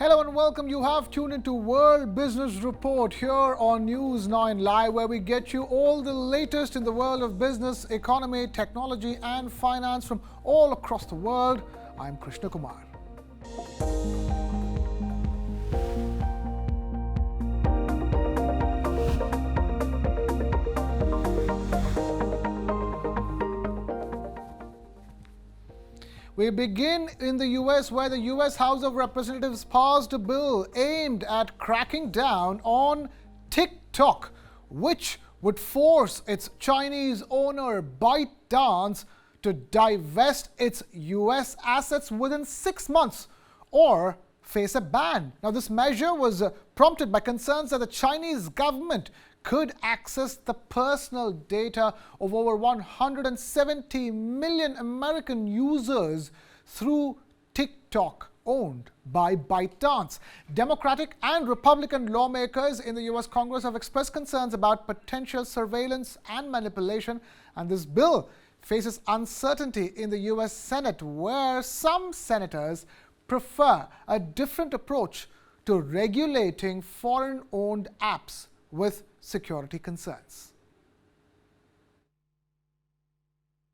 Hello and welcome. You have tuned into World Business Report here on News 9 Live, where we get you all the latest in the world of business, economy, technology and finance from all across the world. I'm Krishna Kumar. We begin in the US, where the US House of Representatives passed a bill aimed at cracking down on TikTok, which would force its Chinese owner ByteDance to divest its US assets within 6 months or face a ban. Now, this measure was prompted by concerns that the Chinese government could access the personal data of over 170 million American users through TikTok, owned by ByteDance. Democratic and Republican lawmakers in the US Congress have expressed concerns about potential surveillance and manipulation, and this bill faces uncertainty in the US Senate, where some senators prefer a different approach to regulating foreign-owned apps with security concerns.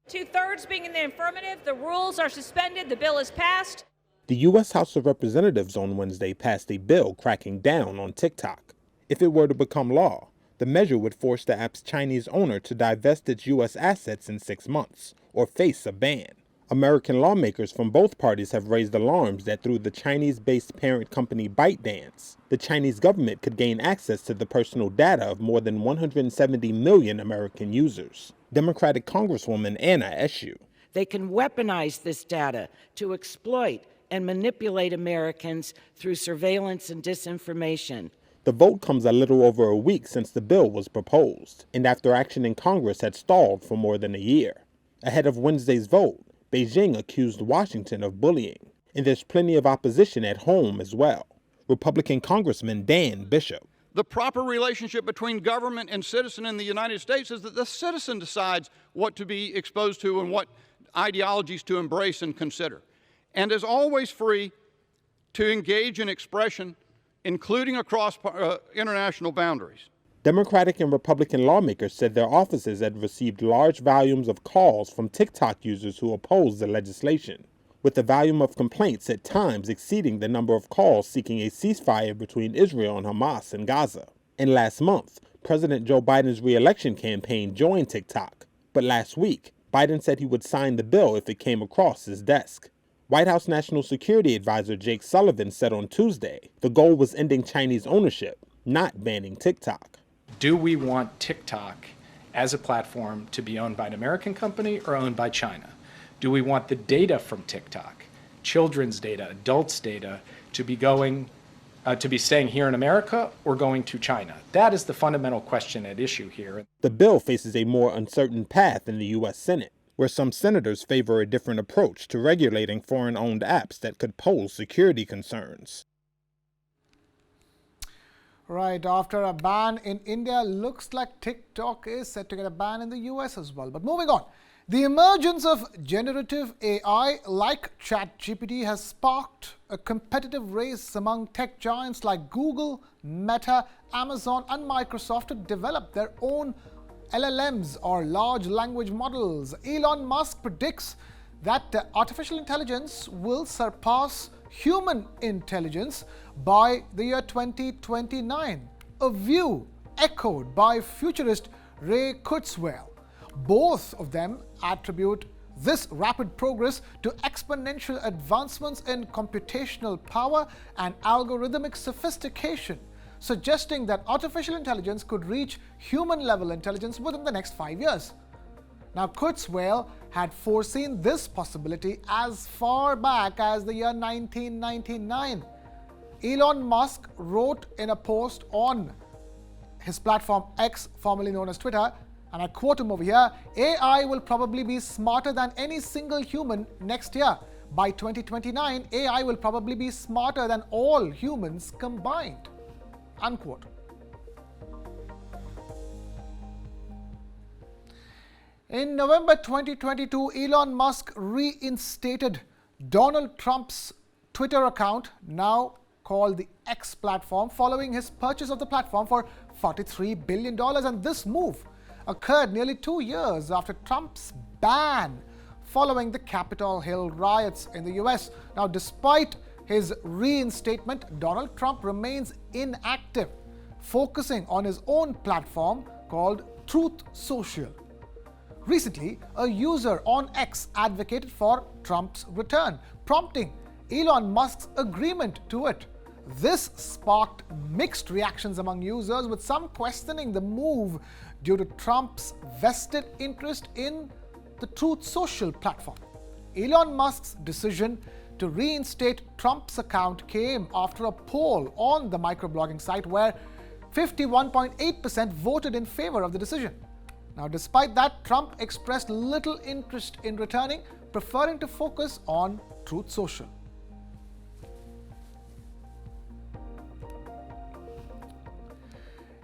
2/3 being in the affirmative, the rules are suspended, the bill is passed. The U.S. House of Representatives on Wednesday passed a bill cracking down on TikTok. If it were to become law, the measure would force the app's Chinese owner to divest its U.S. assets in 6 months or face a ban. American lawmakers from both parties have raised alarms that through the Chinese-based parent company ByteDance, the Chinese government could gain access to the personal data of more than 170 million American users. Democratic Congresswoman Anna Eshoo. They can weaponize this data to exploit and manipulate Americans through surveillance and disinformation. The vote comes a little over a week since the bill was proposed, and after action in Congress had stalled for more than a year. Ahead of Wednesday's vote, Beijing accused Washington of bullying, and there's plenty of opposition at home as well. Republican Congressman Dan Bishop. The proper relationship between government and citizen in the United States is that the citizen decides what to be exposed to and what ideologies to embrace and consider, and is always free to engage in expression, including across international boundaries. Democratic and Republican lawmakers said their offices had received large volumes of calls from TikTok users who opposed the legislation, with the volume of complaints at times exceeding the number of calls seeking a ceasefire between Israel and Hamas in Gaza. And last month, President Joe Biden's re-election campaign joined TikTok. But last week, Biden said he would sign the bill if it came across his desk. White House National Security Advisor Jake Sullivan said on Tuesday the goal was ending Chinese ownership, not banning TikTok. Do we want TikTok as a platform to be owned by an American company or owned by China? Do we want the data from TikTok, children's data, adults' data, to be staying here in America or going to China? That is the fundamental question at issue here. The bill faces a more uncertain path in the U.S. Senate, where some senators favor a different approach to regulating foreign-owned apps that could pose security concerns. Right, after a ban in India, looks like TikTok is set to get a ban in the US as well. But moving on, the emergence of generative AI like ChatGPT has sparked a competitive race among tech giants like Google, Meta, Amazon and Microsoft to develop their own LLMs or large language models. Elon Musk predicts that artificial intelligence will surpass human intelligence by the year 2029, a view echoed by futurist Ray Kurzweil. Both of them attribute this rapid progress to exponential advancements in computational power and algorithmic sophistication, suggesting that artificial intelligence could reach human-level intelligence within the next 5 years. Now, Kurzweil had foreseen this possibility as far back as the year 1999. Elon Musk wrote in a post on his platform X, formerly known as Twitter, and I quote him over here, "AI will probably be smarter than any single human next year. By 2029, AI will probably be smarter than all humans combined." Unquote. In November 2022, Elon Musk reinstated Donald Trump's Twitter account, now called the X platform following his purchase of the platform for $43 billion. And this move occurred nearly 2 years after Trump's ban following the Capitol Hill riots in the US. Now, despite his reinstatement, Donald Trump remains inactive, focusing on his own platform called Truth Social. Recently, a user on X advocated for Trump's return, prompting Elon Musk's agreement to it. This sparked mixed reactions among users, with some questioning the move due to Trump's vested interest in the Truth Social platform. Elon Musk's decision to reinstate Trump's account came after a poll on the microblogging site where 51.8% voted in favor of the decision. Now, despite that, Trump expressed little interest in returning, preferring to focus on Truth Social.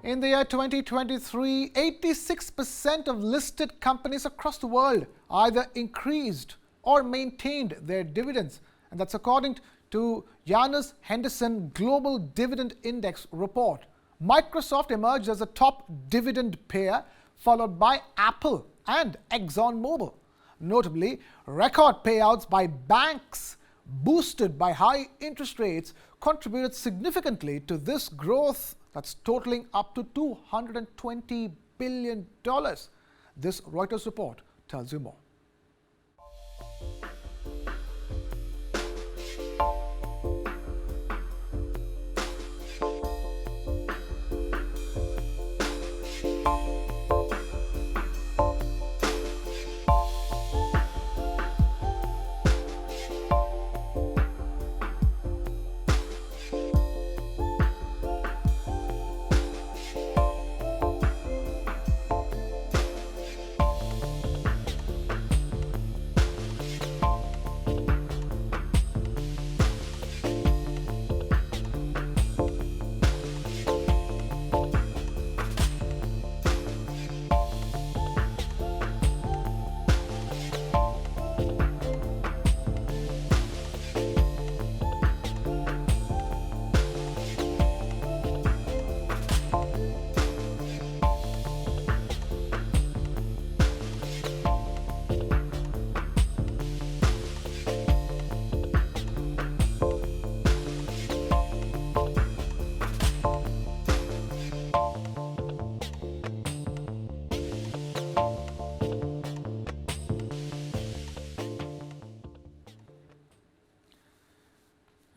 In the year 2023, 86% of listed companies across the world either increased or maintained their dividends. And that's according to Janus Henderson Global Dividend Index report. Microsoft emerged as a top dividend payer, followed by Apple and ExxonMobil. Notably, record payouts by banks, boosted by high interest rates, contributed significantly to this growth that's totaling up to $220 billion. This Reuters report tells you more.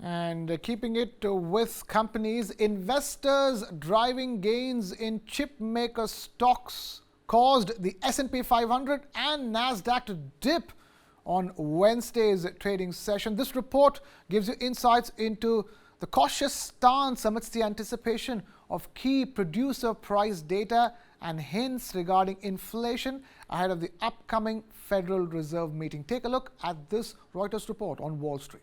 And keeping it with companies, investors driving gains in chipmaker stocks caused the S&P 500 and Nasdaq to dip on Wednesday's trading session. This report gives you insights into the cautious stance amidst the anticipation of key producer price data and hints regarding inflation ahead of the upcoming Federal Reserve meeting. Take a look at this Reuters report on Wall Street.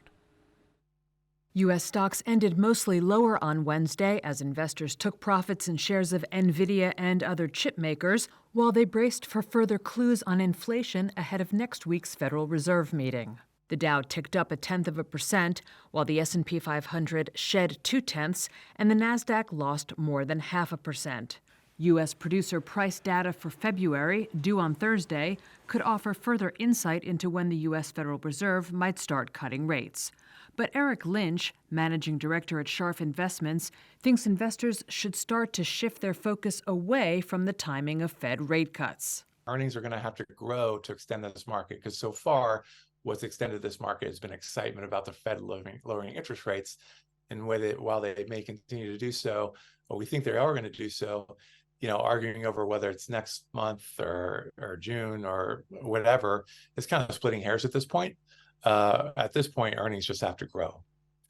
U.S. stocks ended mostly lower on Wednesday as investors took profits in shares of Nvidia and other chip makers, while they braced for further clues on inflation ahead of next week's Federal Reserve meeting. The Dow ticked up 0.1%, while the S&P 500 shed 0.2%, and the Nasdaq lost more than 0.5%. U.S. producer price data for February, due on Thursday, could offer further insight into when the U.S. Federal Reserve might start cutting rates. But Eric Lynch, managing director at Scharf Investments, thinks investors should start to shift their focus away from the timing of Fed rate cuts. Earnings are going to have to grow to extend this market, because so far what's extended this market has been excitement about the Fed lowering interest rates. And while they may continue to do so, or we think they are going to do so, arguing over whether it's next month or June or whatever, is kind of splitting hairs at this point. At this point, earnings just have to grow.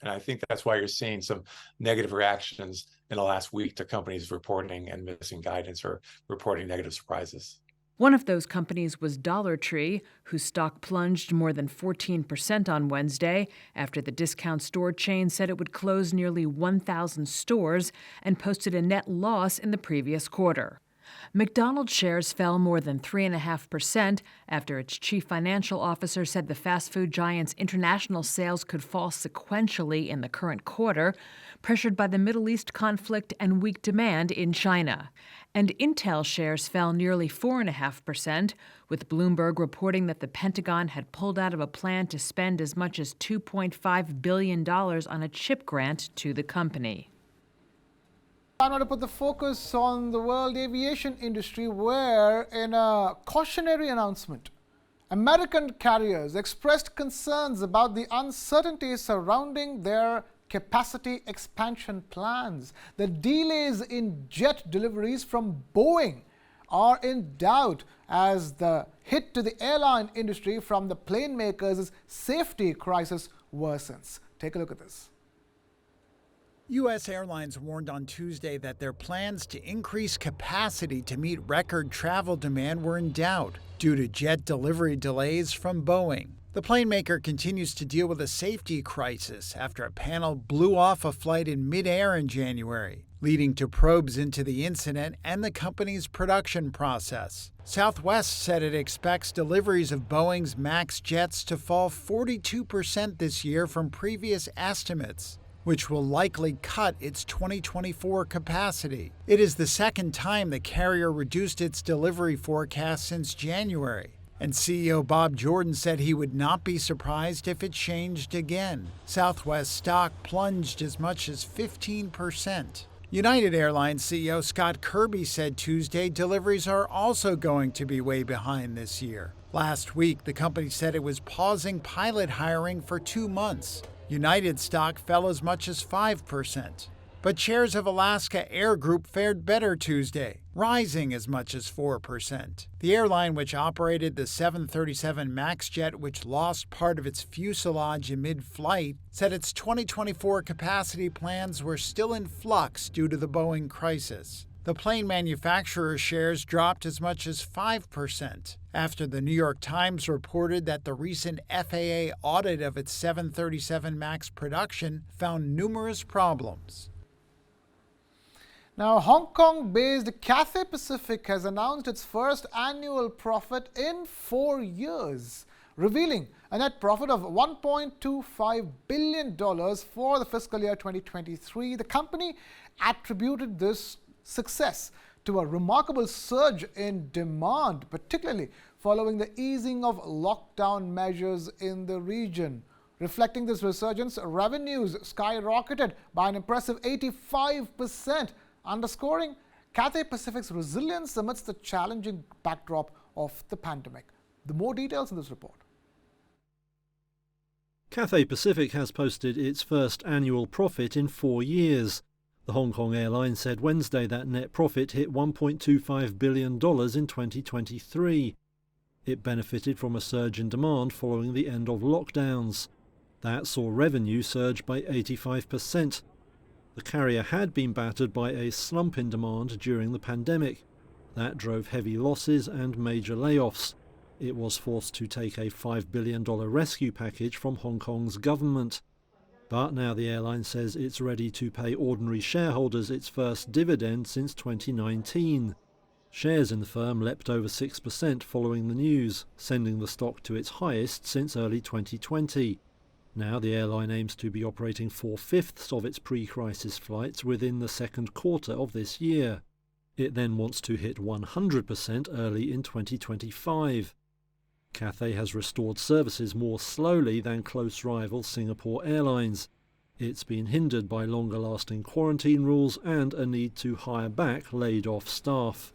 And I think that's why you're seeing some negative reactions in the last week to companies reporting and missing guidance or reporting negative surprises. One of those companies was Dollar Tree, whose stock plunged more than 14% on Wednesday after the discount store chain said it would close nearly 1,000 stores and posted a net loss in the previous quarter. McDonald's shares fell more than 3.5% after its chief financial officer said the fast food giant's international sales could fall sequentially in the current quarter, pressured by the Middle East conflict and weak demand in China. And Intel shares fell nearly 4.5%, with Bloomberg reporting that the Pentagon had pulled out of a plan to spend as much as $2.5 billion on a chip grant to the company. I want to put the focus on the world aviation industry, where in a cautionary announcement, American carriers expressed concerns about the uncertainty surrounding their capacity expansion plans. The delays in jet deliveries from Boeing are in doubt as the hit to the airline industry from the plane makers' safety crisis worsens. Take a look at this. U.S. Airlines warned on Tuesday that their plans to increase capacity to meet record travel demand were in doubt due to jet delivery delays from Boeing. The plane maker continues to deal with a safety crisis after a panel blew off a flight in midair in January, leading to probes into the incident and the company's production process. Southwest said it expects deliveries of Boeing's MAX jets to fall 42% this year from previous estimates, which will likely cut its 2024 capacity. It is the second time the carrier reduced its delivery forecast since January, and CEO Bob Jordan said he would not be surprised if it changed again. Southwest stock plunged as much as 15%. United Airlines CEO Scott Kirby said Tuesday deliveries are also going to be way behind this year. Last week, the company said it was pausing pilot hiring for 2 months. United stock fell as much as 5%. But shares of Alaska Air Group fared better Tuesday, rising as much as 4%. The airline, which operated the 737 MAX jet, which lost part of its fuselage in mid-flight, said its 2024 capacity plans were still in flux due to the Boeing crisis. The plane manufacturer shares dropped as much as 5% after the New York Times reported that the recent FAA audit of its 737 MAX production found numerous problems. Now, Hong Kong-based Cathay Pacific has announced its first annual profit in 4 years, revealing a net profit of $1.25 billion for the fiscal year 2023. The company attributed this success to a remarkable surge in demand, particularly following the easing of lockdown measures in the region. Reflecting this resurgence, revenues skyrocketed by an impressive 85%, underscoring Cathay Pacific's resilience amidst the challenging backdrop of the pandemic. The more details in this report. Cathay Pacific has posted its first annual profit in 4 years. The Hong Kong airline said Wednesday that net profit hit $1.25 billion in 2023. It benefited from a surge in demand following the end of lockdowns. That saw revenue surge by 85%. The carrier had been battered by a slump in demand during the pandemic. That drove heavy losses and major layoffs. It was forced to take a $5 billion rescue package from Hong Kong's government. But now the airline says it's ready to pay ordinary shareholders its first dividend since 2019. Shares in the firm leapt over 6% following the news, sending the stock to its highest since early 2020. Now the airline aims to be operating 4/5 of its pre-crisis flights within the second quarter of this year. It then wants to hit 100% early in 2025. Cathay has restored services more slowly than close rival Singapore Airlines. It's been hindered by longer-lasting quarantine rules and a need to hire back laid-off staff.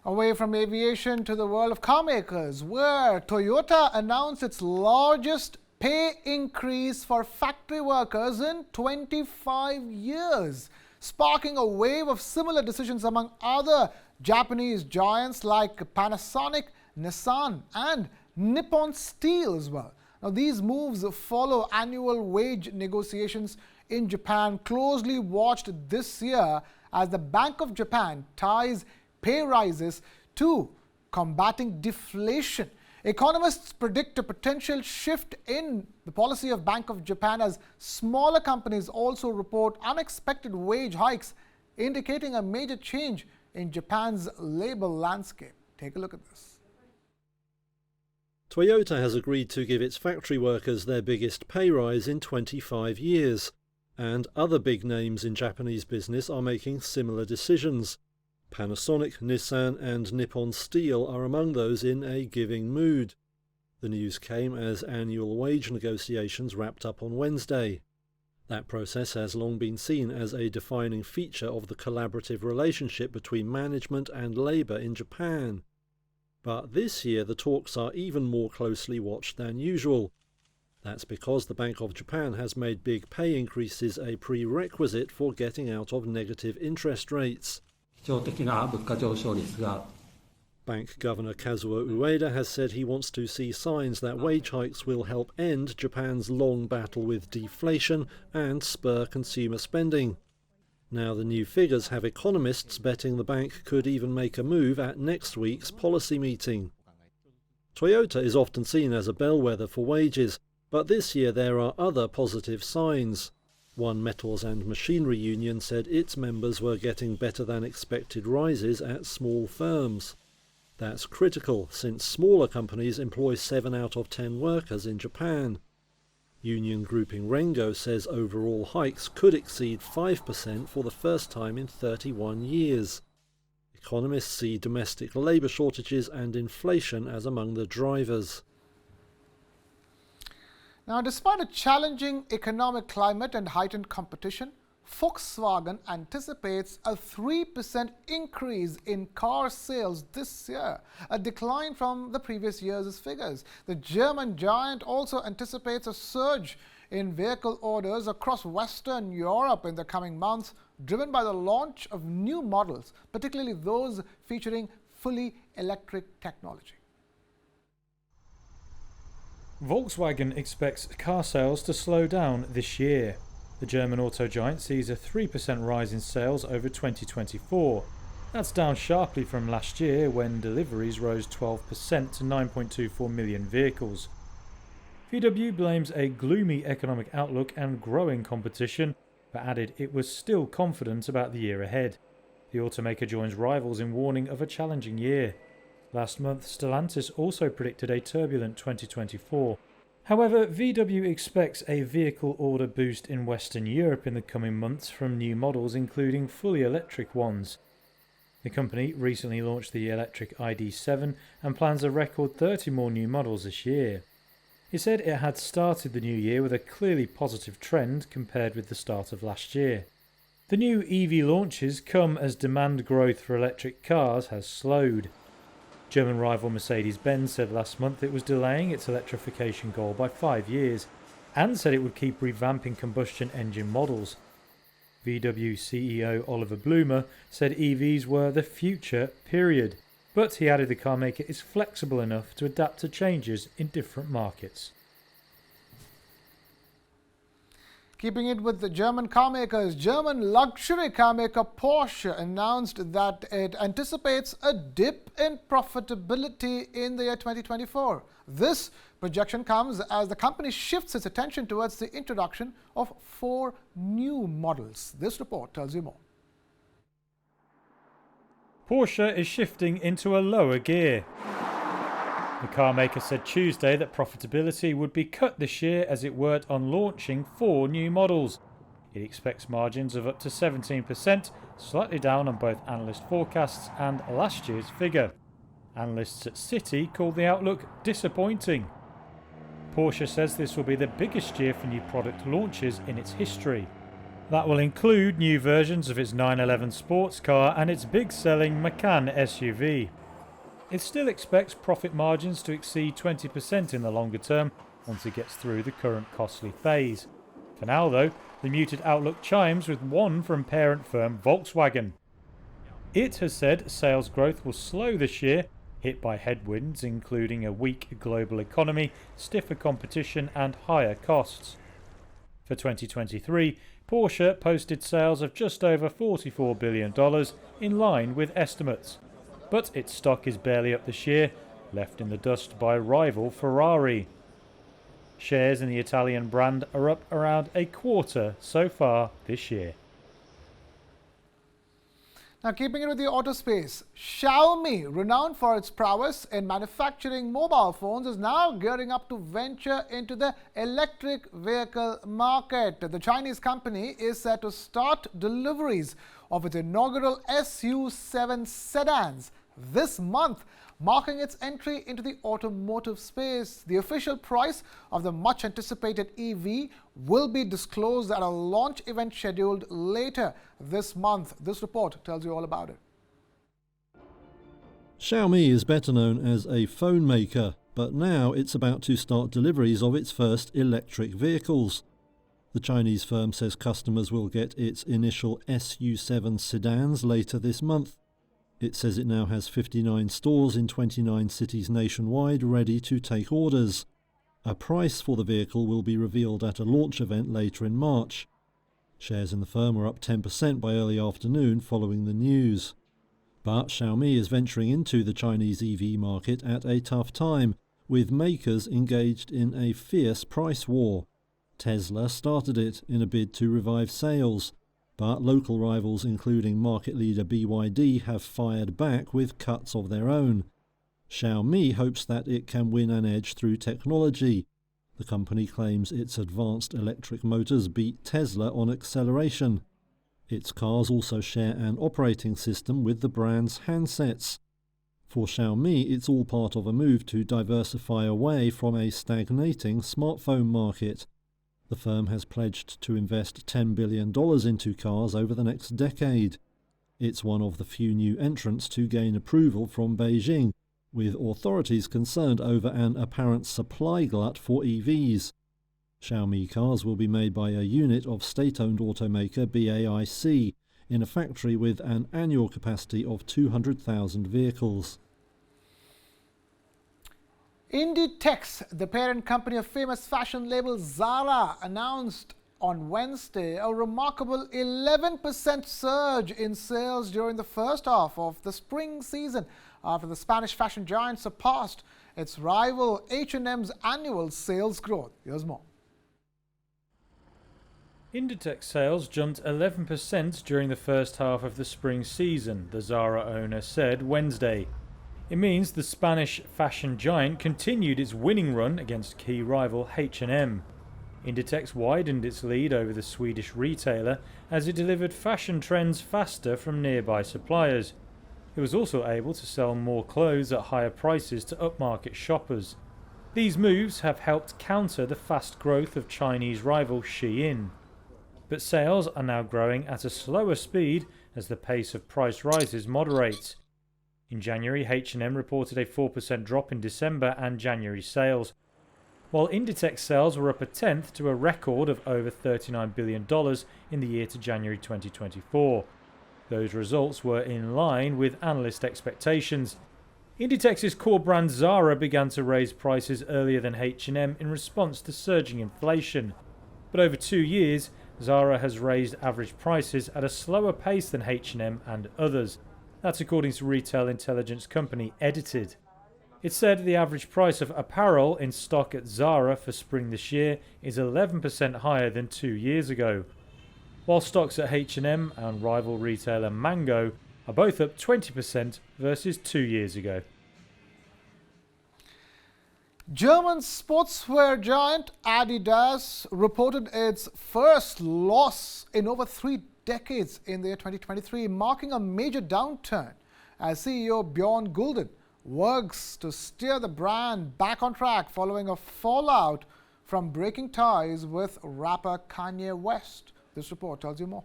Away from aviation to the world of car makers, where Toyota announced its largest pay increase for factory workers in 25 years, sparking a wave of similar decisions among other Japanese giants like Panasonic, Nissan and Nippon Steel as well. Now, these moves follow annual wage negotiations in Japan, closely watched this year as the Bank of Japan ties pay rises to combating deflation. Economists predict a potential shift in the policy of Bank of Japan as smaller companies also report unexpected wage hikes indicating a major change in Japan's labor landscape. Take a look at this. Toyota has agreed to give its factory workers their biggest pay rise in 25 years, and other big names in Japanese business are making similar decisions. Panasonic, Nissan and Nippon Steel are among those in a giving mood. The news came as annual wage negotiations wrapped up on Wednesday. That process has long been seen as a defining feature of the collaborative relationship between management and labour in Japan. But this year the talks are even more closely watched than usual. That's because the Bank of Japan has made big pay increases a prerequisite for getting out of negative interest rates. Bank Governor Kazuo Ueda has said he wants to see signs that wage hikes will help end Japan's long battle with deflation and spur consumer spending. Now the new figures have economists betting the bank could even make a move at next week's policy meeting. Toyota is often seen as a bellwether for wages, but this year there are other positive signs. One metals and machinery union said its members were getting better than expected rises at small firms. That's critical, since smaller companies employ 7 out of 10 workers in Japan. Union grouping Rengo says overall hikes could exceed 5% for the first time in 31 years. Economists see domestic labour shortages and inflation as among the drivers. Now, despite a challenging economic climate and heightened competition, Volkswagen anticipates a 3% increase in car sales this year, a decline from the previous year's figures. The German giant also anticipates a surge in vehicle orders across Western Europe in the coming months, driven by the launch of new models, particularly those featuring fully electric technology. Volkswagen expects car sales to slow down this year. The German auto giant sees a 3% rise in sales over 2024. That's down sharply from last year, when deliveries rose 12% to 9.24 million vehicles. VW blames a gloomy economic outlook and growing competition, but added it was still confident about the year ahead. The automaker joins rivals in warning of a challenging year. Last month, Stellantis also predicted a turbulent 2024. However, VW expects a vehicle order boost in Western Europe in the coming months from new models, including fully electric ones. The company recently launched the electric ID.7 and plans a record 30 more new models this year. It said it had started the new year with a clearly positive trend compared with the start of last year. The new EV launches come as demand growth for electric cars has slowed. German rival Mercedes-Benz said last month it was delaying its electrification goal by 5 years, and said it would keep revamping combustion engine models. VW CEO Oliver Blume said EVs were the future, period, but he added the car maker is flexible enough to adapt to changes in different markets. Keeping it with the German car makers, German luxury car maker Porsche announced that it anticipates a dip in profitability in the year 2024. This projection comes as the company shifts its attention towards the introduction of 4 new models. This report tells you more. Porsche is shifting into a lower gear. The car maker said Tuesday that profitability would be cut this year as it worked on launching 4 new models. It expects margins of up to 17%, slightly down on both analyst forecasts and last year's figure. Analysts at Citi called the outlook disappointing. Porsche says this will be the biggest year for new product launches in its history. That will include new versions of its 911 sports car and its big-selling Macan SUV. It still expects profit margins to exceed 20% in the longer term once it gets through the current costly phase. For now, though, the muted outlook chimes with one from parent firm Volkswagen. It has said sales growth will slow this year, hit by headwinds including a weak global economy, stiffer competition and higher costs. For 2023, Porsche posted sales of just over $44 billion, in line with estimates. But its stock is barely up this year, left in the dust by rival Ferrari. Shares in the Italian brand are up around a quarter so far this year. Now, keeping it with the auto space, Xiaomi, renowned for its prowess in manufacturing mobile phones, is now gearing up to venture into the electric vehicle market. The Chinese company is set to start deliveries of its inaugural SU7 sedans this month, marking its entry into the automotive space. The official price of the much-anticipated EV will be disclosed at a launch event scheduled later this month. This report tells you all about it. Xiaomi is better known as a phone maker, but now it's about to start deliveries of its first electric vehicles. The Chinese firm says customers will get its initial SU7 sedans later this month. It says it now has 59 stores in 29 cities nationwide ready to take orders. A price for the vehicle will be revealed at a launch event later in March. Shares in the firm were up 10% by early afternoon following the news. But Xiaomi is venturing into the Chinese EV market at a tough time, with makers engaged in a fierce price war. Tesla started it in a bid to revive sales, but local rivals including market leader BYD have fired back with cuts of their own. Xiaomi hopes that it can win an edge through technology. The company claims its advanced electric motors beat Tesla on acceleration. Its cars also share an operating system with the brand's handsets. For Xiaomi, it's all part of a move to diversify away from a stagnating smartphone market. The firm has pledged to invest $10 billion into cars over the next decade. It's one of the few new entrants to gain approval from Beijing, with authorities concerned over an apparent supply glut for EVs. Xiaomi cars will be made by a unit of state-owned automaker BAIC in a factory with an annual capacity of 200,000 vehicles. Inditex, the parent company of famous fashion label Zara, announced on Wednesday a remarkable 11% surge in sales during the first half of the spring season after the Spanish fashion giant surpassed its rival H&M's annual sales growth. Here's more. Inditex sales jumped 11% during the first half of the spring season, the Zara owner said Wednesday. It means the Spanish fashion giant continued its winning run against key rival H&M. Inditex widened its lead over the Swedish retailer as it delivered fashion trends faster from nearby suppliers. It was also able to sell more clothes at higher prices to upmarket shoppers. These moves have helped counter the fast growth of Chinese rival Shein. But sales are now growing at a slower speed as the pace of price rises moderates. In January, H&M reported a 4% drop in December and January sales, while Inditex sales were up a tenth to a record of over $39 billion in the year to January 2024. Those results were in line with analyst expectations. Inditex's core brand Zara began to raise prices earlier than H&M in response to surging inflation. But over 2 years, Zara has raised average prices at a slower pace than H&M and others. That's according to retail intelligence company Edited. It said the average price of apparel in stock at Zara for spring this year is 11% higher than 2 years ago, while stocks at H&M and rival retailer Mango are both up 20% versus 2 years ago. German sportswear giant Adidas reported its first loss in over 3 decades in the year 2023, marking a major downturn as CEO Bjorn Gulden works to steer the brand back on track following a fallout from breaking ties with rapper Kanye West. This report tells you more.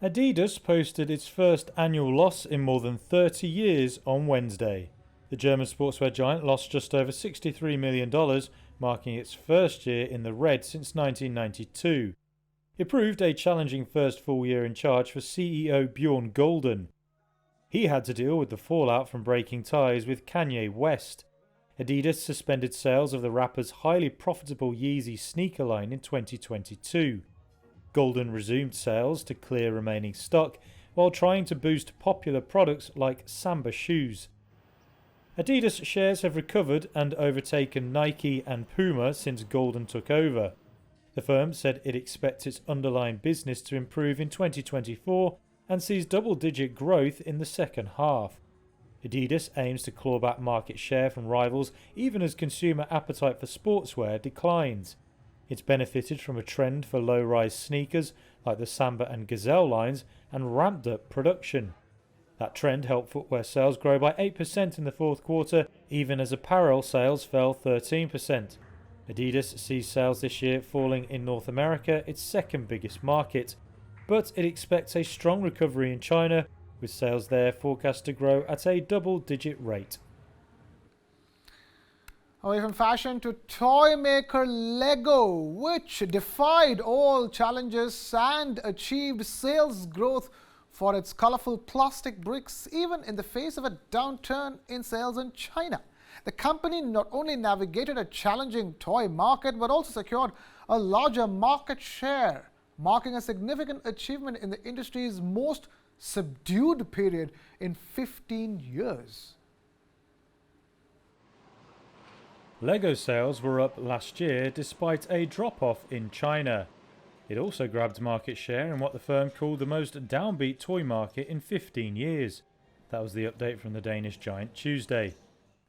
Adidas posted its first annual loss in more than 30 years on Wednesday. The German sportswear giant lost just over $63 million, marking its first year in the red since 1992. It proved a challenging first full year in charge for CEO Bjorn Gulden. He had to deal with the fallout from breaking ties with Kanye West. Adidas suspended sales of the rapper's highly profitable Yeezy sneaker line in 2022. Gulden resumed sales to clear remaining stock while trying to boost popular products like Samba shoes. Adidas shares have recovered and overtaken Nike and Puma since Gulden took over. The firm said it expects its underlying business to improve in 2024 and sees double-digit growth in the second half. Adidas aims to claw back market share from rivals even as consumer appetite for sportswear declines. It's benefited from a trend for low-rise sneakers like the Samba and Gazelle lines and ramped up production. That trend helped footwear sales grow by 8% in the fourth quarter, even as apparel sales fell 13%. Adidas sees sales this year falling in North America, its second biggest market, but it expects a strong recovery in China, with sales there forecast to grow at a double-digit rate. Away from fashion to toy maker Lego, which defied all challenges and achieved sales growth for its colorful plastic bricks, even in the face of a downturn in sales in China. The company not only navigated a challenging toy market, but also secured a larger market share, marking a significant achievement in the industry's most subdued period in 15 years. Lego sales were up last year despite a drop-off in China. It also grabbed market share in what the firm called the most downbeat toy market in 15 years. That was the update from the Danish giant Tuesday.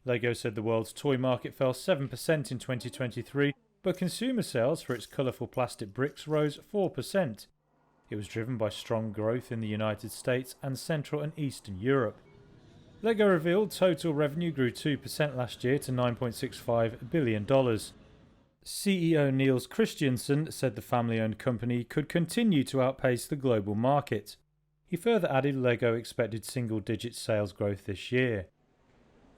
Lego said the world's toy market fell 7% in 2023, but consumer sales for its colourful plastic bricks rose 4%. It was driven by strong growth in the United States and Central and Eastern Europe. Lego revealed total revenue grew 2% last year to $9.65 billion. CEO Niels Christiansen said the family-owned company could continue to outpace the global market. He further added Lego expected single-digit sales growth this year.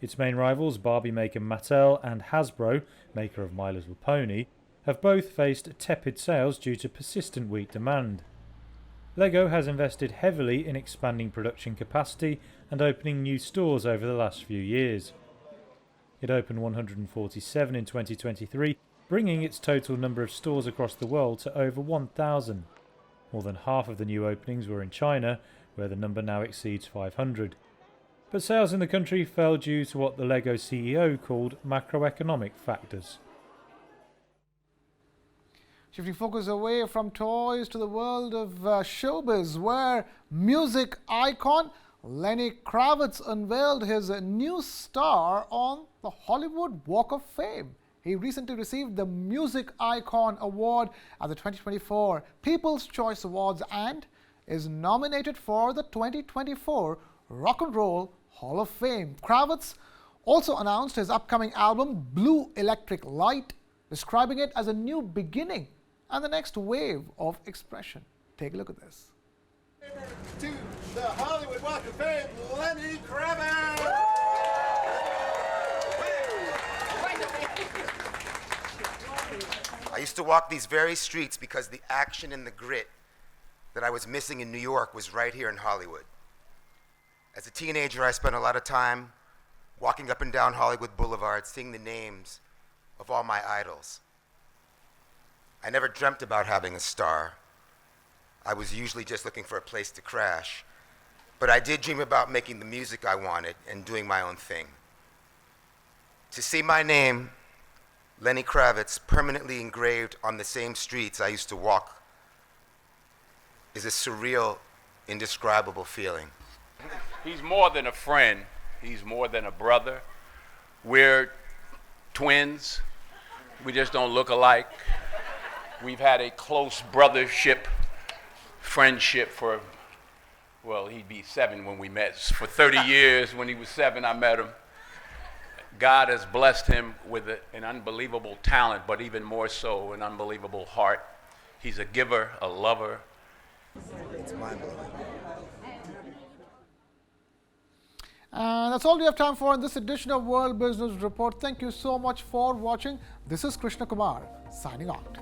Its main rivals, Barbie maker Mattel and Hasbro, maker of My Little Pony, have both faced tepid sales due to persistent weak demand. Lego has invested heavily in expanding production capacity and opening new stores over the last few years. It opened 147 in 2023, bringing its total number of stores across the world to over 1,000. More than half of the new openings were in China, where the number now exceeds 500. But sales in the country fell due to what the Lego CEO called macroeconomic factors. Shifting focus away from toys to the world of showbiz, where music icon Lenny Kravitz unveiled his new star on the Hollywood Walk of Fame. He recently received the Music Icon Award at the 2024 People's Choice Awards and is nominated for the 2024 Rock and Roll Hall of Fame. Kravitz also announced his upcoming album Blue Electric Light, describing it as a new beginning and the next wave of expression. Take a look at this. To the Hollywood Walk of Fame, Lenny Kravitz! I used to walk these very streets because the action and the grit that I was missing in New York was right here in Hollywood. As a teenager, I spent a lot of time walking up and down Hollywood Boulevard, seeing the names of all my idols. I never dreamt about having a star. I was usually just looking for a place to crash. But I did dream about making the music I wanted and doing my own thing. To see my name, Lenny Kravitz, permanently engraved on the same streets I used to walk is a surreal, indescribable feeling. He's more than a friend. He's more than a brother. We're twins. We just don't look alike. We've had a close brothership, friendship for, well, he'd be 7 when we met. For 30 years, when he was 7, I met him. God has blessed him with an unbelievable talent, but even more so, an unbelievable heart. He's a giver, a lover. It's mind-blowing. That's all we have time for in this edition of World Business Report. Thank you so much for watching. This is Krishna Kumar signing out.